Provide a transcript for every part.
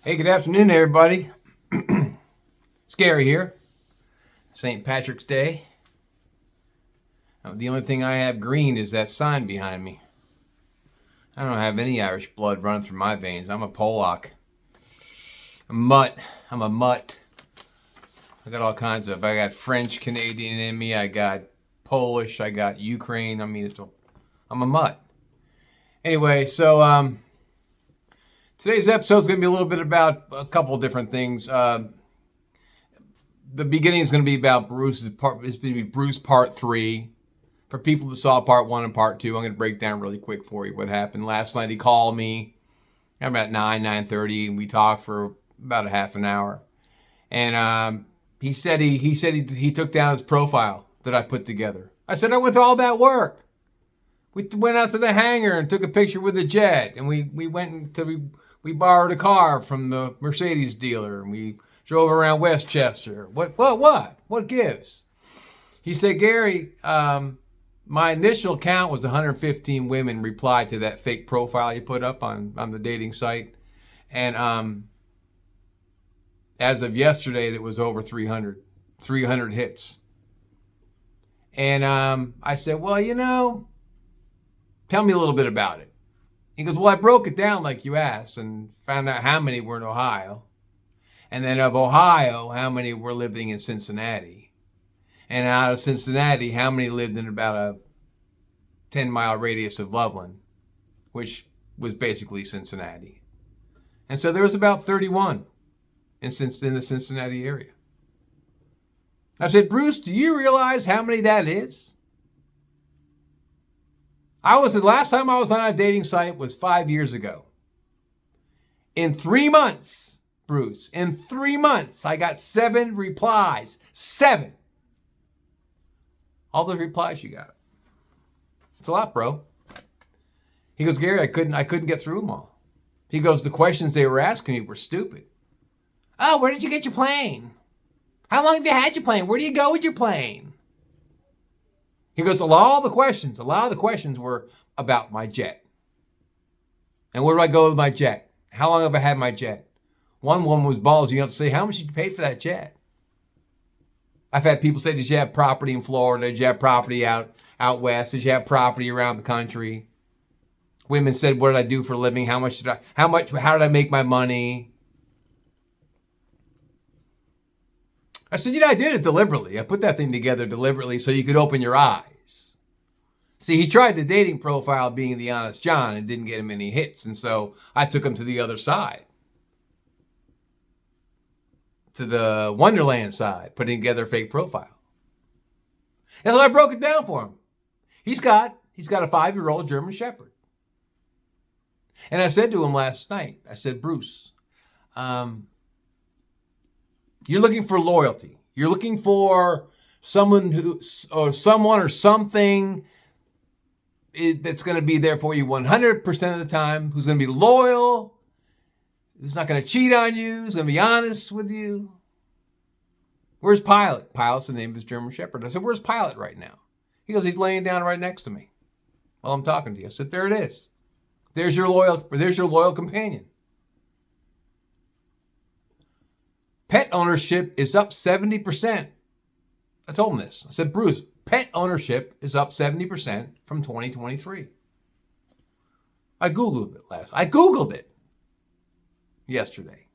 Hey, good afternoon, everybody. Scary here. St. Patrick's Day. The only thing I have green is that sign behind me. I don't have any Irish blood running through my veins. I'm a Polak. A mutt. I'm a mutt. I got all kinds of. I got French Canadian in me. I got Polish. I got Ukraine. I'm a mutt. Anyway, so today's episode is going to be a little bit about a couple of different things. The beginning is going to be about Bruce's part. It's going to be Bruce part 3. For people that saw part 1 and part 2, I'm going to break down really quick for you what happened last night. He called me about 9:30, and we talked for about a half an hour. And he said he took down his profile that I put together. I said I went through all that work. We went out to the hangar and took a picture with the jet, and we we borrowed a car from the Mercedes dealer, and we drove around Westchester. What gives? He said, Gary, my initial count was 115 women replied to that fake profile you put up on the dating site. And as of yesterday, that was over 300 hits. And I said, well, tell me a little bit about it. He goes, well, I broke it down like you asked and found out how many were in Ohio. And then of Ohio, how many were living in Cincinnati. And out of Cincinnati, how many lived in about a 10-mile radius of Loveland, which was basically Cincinnati. And so there was about 31 in the Cincinnati area. I said, Bruce, do you realize how many that is? The last time I was on a dating site was 5 years ago. In 3 months, Bruce, in 3 months, I got 7 replies. 7. All the replies you got. It's a lot, bro. He goes, Gary, I couldn't get through them all. He goes, the questions they were asking me were stupid. Oh, where did you get your plane? How long have you had your plane? Where do you go with your plane? He goes, a lot of the questions were about my jet. And where do I go with my jet? How long have I had my jet? One woman was ballsy enough to say, how much did you pay for that jet? I've had people say, did you have property in Florida? Did you have property out west? Did you have property around the country? Women said, what did I do for a living? How did I make my money? I said, I did it deliberately. I put that thing together deliberately so you could open your eyes. See, he tried the dating profile being the honest John and didn't get him any hits. And so I took him to the other side. To the Wonderland side, putting together a fake profile. And so I broke it down for him. He's got a 5-year-old German Shepherd. And I said to him last night, I said, Bruce, you're looking for loyalty. You're looking for someone or something that's going to be there for you 100% of the time, who's going to be loyal, who's not going to cheat on you, who's going to be honest with you. Where's Pilot? Pilot's the name of his German Shepherd. I said, where's Pilot right now? He goes, he's laying down right next to me while I'm talking to you. I said, there it is. There's your loyal companion. Pet ownership is up 70%. I told him this. I said, Bruce, pet ownership is up 70% from 2023. I Googled it yesterday.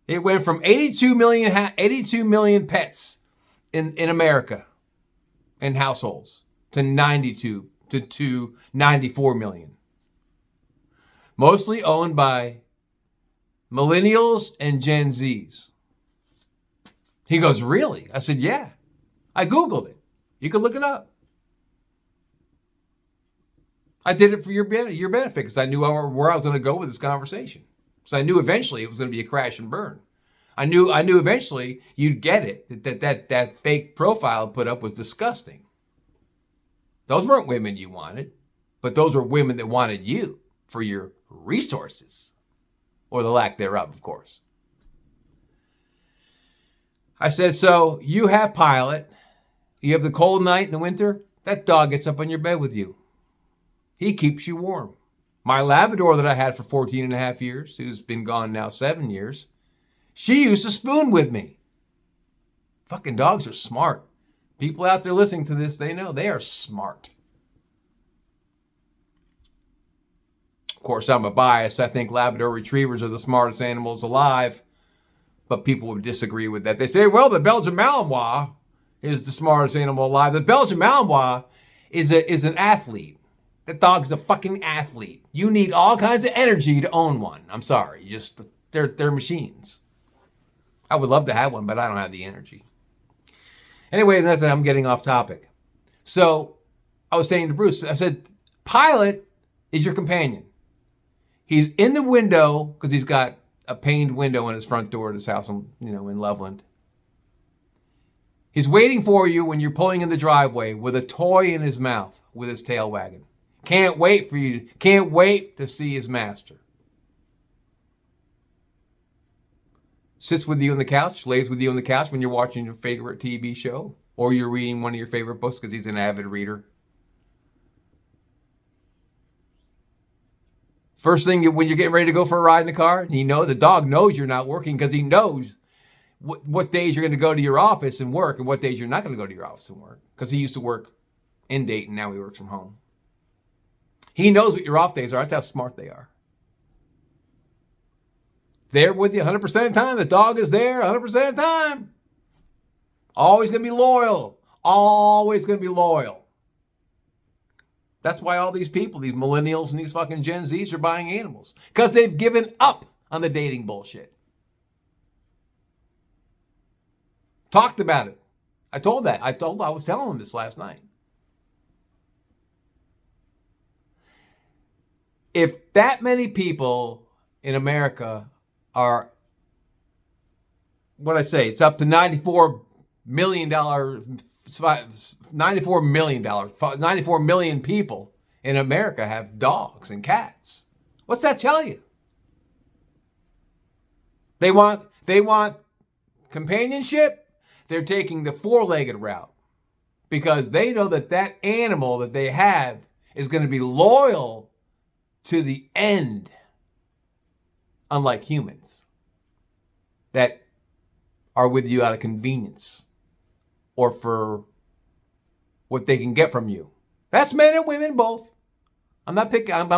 It went from 82 million pets in America in households to 94 million. Mostly owned by millennials and Gen Zs. He goes, really? I said, yeah. I Googled it. You can look it up. I did it for your benefit because I knew where I was going to go with this conversation. So I knew eventually it was going to be a crash and burn. I knew eventually you'd get it. That fake profile put up was disgusting. Those weren't women you wanted, but those were women that wanted you for your resources, or the lack thereof, of course. I said, so you have Pilot. You have the cold night in the winter. That dog gets up on your bed with you. He keeps you warm. My Labrador that I had for 14 and a half years, who's been gone now 7 years, she used to spoon with me. Fucking dogs are smart. People out there listening to this, they know they are smart. Of course, I'm a bias. I think Labrador Retrievers are the smartest animals alive. But people would disagree with that. They say, well, the Belgian Malinois is the smartest animal alive. The Belgian Malinois is an athlete. That dog's a fucking athlete. You need all kinds of energy to own one. I'm sorry. They're machines. I would love to have one, but I don't have the energy. Anyway, I'm getting off topic. So I was saying to Bruce, I said, Pilot is your companion. He's in the window because he's got a paned window in his front door at his house, in Loveland. He's waiting for you when you're pulling in the driveway with a toy in his mouth, with his tail wagging. Can't wait to see his master. Sits with you on the couch, lays with you on the couch when you're watching your favorite TV show, or you're reading one of your favorite books because he's an avid reader. First thing, when you're getting ready to go for a ride in the car, the dog knows you're not working because he knows what days you're going to go to your office and work and what days you're not going to go to your office and work, because he used to work in Dayton, now he works from home. He knows what your off days are. That's how smart they are. There with you 100% of the time. The dog is there 100% of the time. Always going to be loyal. Always going to be loyal. That's why all these people, these millennials and these fucking Gen Zs are buying animals. Because they've given up on the dating bullshit. Talked about it. I was telling them this last night. If that many people in America are, it's up to $94 million, $94 million people in America have dogs and cats. What's that tell you? They want companionship. They're taking the four-legged route because they know that animal that they have is going to be loyal to the end, unlike humans that are with you out of convenience or for what they can get from you. That's men and women both. I'm a guy. I'm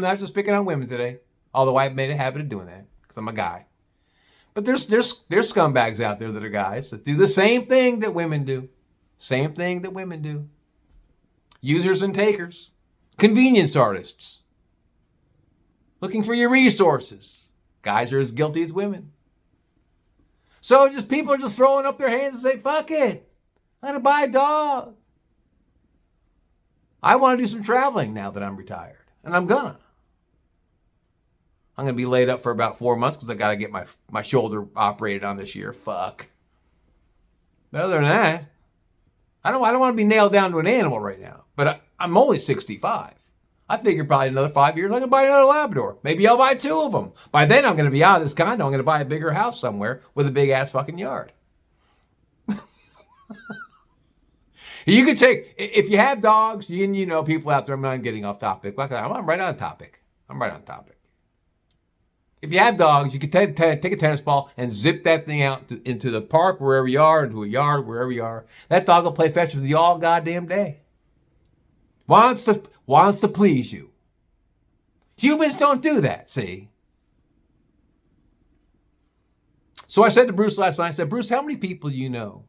not just picking on women today, although I've made a habit of doing that because I'm a guy. But there's scumbags out there that are guys that do the same thing that women do. Same thing that women do. Users and takers. Convenience artists. Looking for your resources. Guys are as guilty as women. So people are just throwing up their hands and say, fuck it. I'm going to buy a dog. I want to do some traveling now that I'm retired. And I'm going to be laid up for about 4 months because I got to get my shoulder operated on this year. Fuck. But other than that, I don't want to be nailed down to an animal right now. But I'm only 65. I figure probably another 5 years, I'm going to buy another Labrador. Maybe I'll buy 2 of them. By then, I'm going to be out of this condo. I'm going to buy a bigger house somewhere with a big-ass fucking yard. You could take, if you have dogs, people out there, I'm not getting off topic. I'm right on topic. If you have dogs, you could take a tennis ball and zip that thing out into the park, wherever you are, into a yard, wherever you are. That dog will play fetch with you all goddamn day. Wants to please you. Humans don't do that, see? So I said to Bruce last night, I said, Bruce, how many people do you know?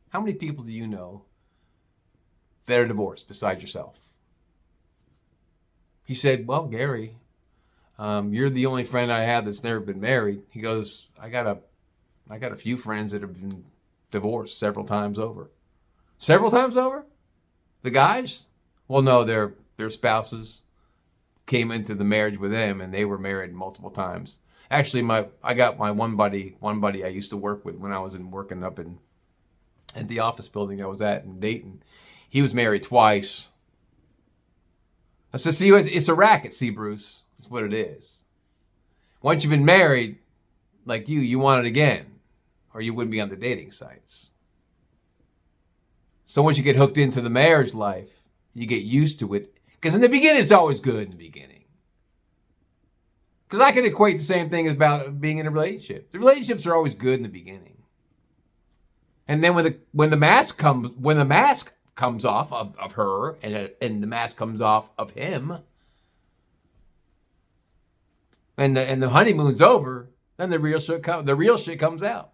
How many people do you know that are divorced besides yourself? He said, well, Gary, you're the only friend I have that's never been married. He goes, I got a few friends that have been divorced several times over. Several times over? The guys? Well, no, their spouses came into the marriage with them, and they were married multiple times. Actually, I got my one buddy I used to work with when I was working up at the office building I was at in Dayton. He was married twice. I said, see, it's a racket, see, Bruce. That's what it is. Once you've been married, like you want it again, or you wouldn't be on the dating sites. So once you get hooked into the marriage life, you get used to it. Because in the beginning, it's always good in the beginning. Because I can equate the same thing as about being in a relationship. The relationships are always good in the beginning. And then when the mask comes off of her and the mask comes off of him, and the honeymoon's over, then the real shit comes out.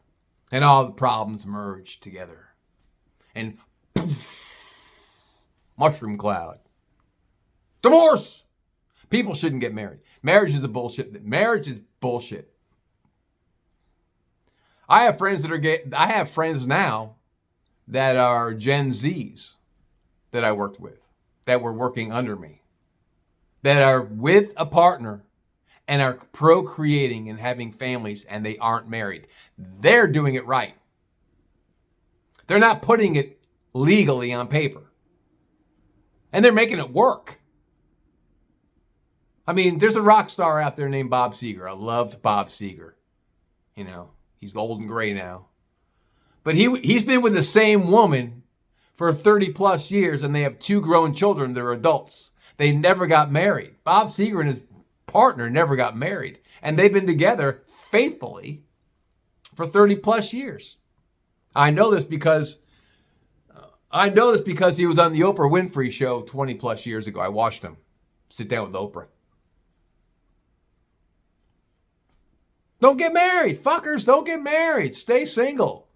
And all the problems merge together. And poof, mushroom cloud. Divorce! People shouldn't get married. Marriage is the bullshit. Marriage is bullshit. I have friends that are gay. I have friends now that are Gen Zs that I worked with, that were working under me, that are with a partner and are procreating and having families, and they aren't married. They're doing it right. They're not putting it legally on paper. And they're making it work. I mean, there's a rock star out there named Bob Seger. I loved Bob Seger. You know, he's old and gray now. But he's been with the same woman for 30 plus years, and they have 2 grown children. They're adults. They never got married. Bob Seger and his partner never got married. And they've been together faithfully for 30 plus years. I know this because he was on the Oprah Winfrey show 20 plus years ago. I watched him sit down with Oprah. Don't get married. Fuckers, don't get married. Stay single.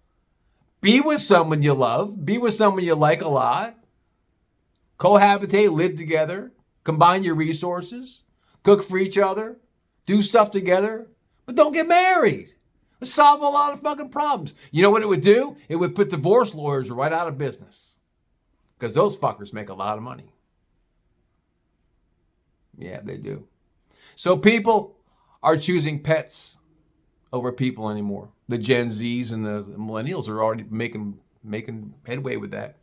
Be with someone you love. Be with someone you like a lot. Cohabitate, live together. Combine your resources. Cook for each other. Do stuff together. But don't get married. It'll solve a lot of fucking problems. You know what it would do? It would put divorce lawyers right out of business. Because those fuckers make a lot of money. Yeah, they do. So people are choosing pets over people anymore. The Gen Zs and the millennials are already making headway with that.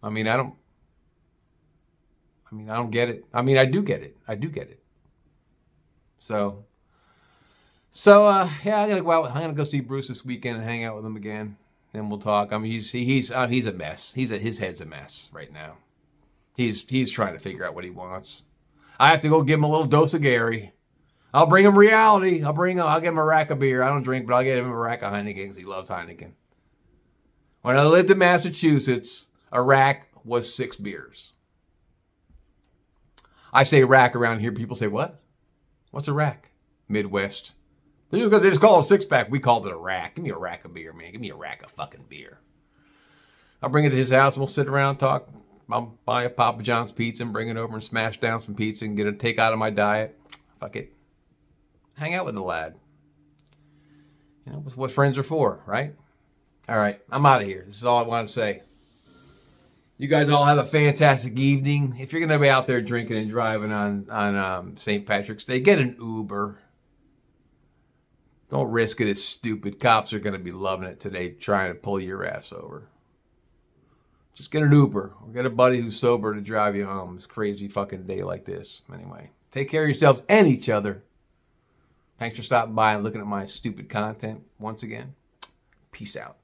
I don't get it. I mean, I do get it. So yeah, I'm gonna go out. I'm gonna go see Bruce this weekend and hang out with him again, and we'll talk. I mean, he's a mess. His head's a mess right now. He's trying to figure out what he wants. I have to go give him a little dose of Gary. I'll bring him reality. I'll give him a rack of beer. I don't drink, but I'll get him a rack of Heineken because he loves Heineken. When I lived in Massachusetts, a rack was 6 beers. I say rack around here. People say, what? What's a rack? Midwest. They just call it a 6-pack. We called it a rack. Give me a rack of beer, man. Give me a rack of fucking beer. I'll bring it to his house and we'll sit around and talk. I'll buy a Papa John's pizza and bring it over and smash down some pizza and take out of my diet. Fuck it. Hang out with the lad. You know, what friends are for, right? All right, I'm out of here. This is all I want to say. You guys all have a fantastic evening. If you're going to be out there drinking and driving on St. Patrick's Day, get an Uber. Don't risk it. It's stupid. Cops are going to be loving it today trying to pull your ass over. Just get an Uber or get a buddy who's sober to drive you home. This crazy fucking day like this. Anyway, take care of yourselves and each other. Thanks for stopping by and looking at my stupid content once again. Peace out.